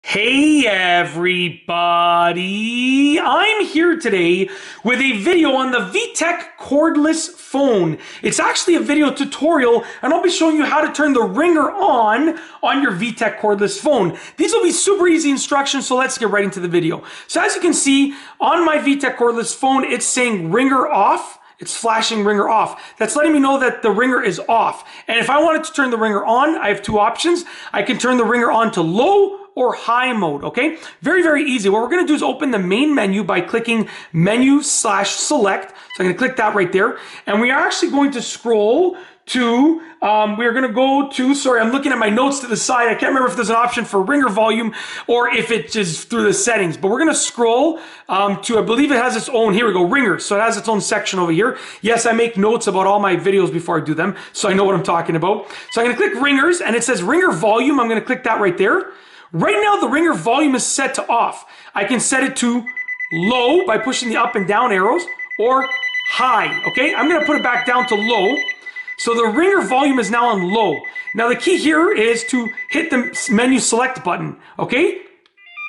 Hey everybody, I'm here today with a video on the Vtech Cordless phone. It's actually a video tutorial and I'll be showing you how to turn the ringer on your Vtech Cordless phone. These will be super easy instructions, so let's get right into the video. So as you can see on my Vtech Cordless phone, it's saying ringer off. It's flashing ringer off. That's letting me know that the ringer is off. And if I wanted to turn the ringer on, I have two options. I can turn the ringer on to low or high mode, okay? Very, very easy. What we're gonna do is open the main menu by clicking menu/select. So I'm gonna click that right there. And we are actually going to scroll to, we're gonna go to, sorry, I'm looking at my notes to the side. I can't remember if there's an option for ringer volume or if it's just through the settings, but we're gonna scroll to, I believe it has its own, here we go, ringers. So it has its own section over here. Yes, I make notes about all my videos before I do them, so I know what I'm talking about. So I'm gonna click ringers and it says ringer volume. I'm gonna click that right there. Right now, the ringer volume is set to off. I can set it to low by pushing the up and down arrows or high, okay? I'm gonna put it back down to low. So the ringer volume is now on low. Now the key here is to hit the menu select button, okay?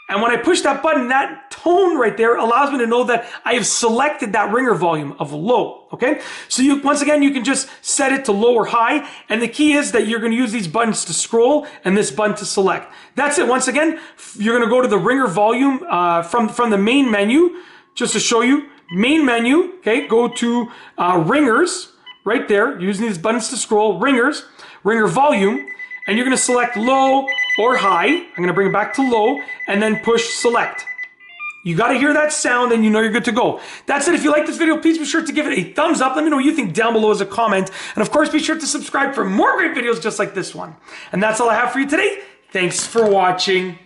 And when I push that button, that tone right there allows me to know that I have selected that ringer volume of low, okay? So once again, you can just set it to low or high. And the key is that you're gonna use these buttons to scroll and this button to select. That's it. Once again, you're gonna go to the ringer volume from the main menu, just to show you, main menu, okay? Go to ringers, right there, using these buttons to scroll, ringers, ringer volume, and you're gonna select low or high. I'm gonna bring it back to low and then push select. You gotta hear that sound and you know you're good to go. That's it. If you like this video, please be sure to give it a thumbs up. Let me know what you think down below as a comment. And of course, be sure to subscribe for more great videos just like this one. And that's all I have for you today. Thanks for watching.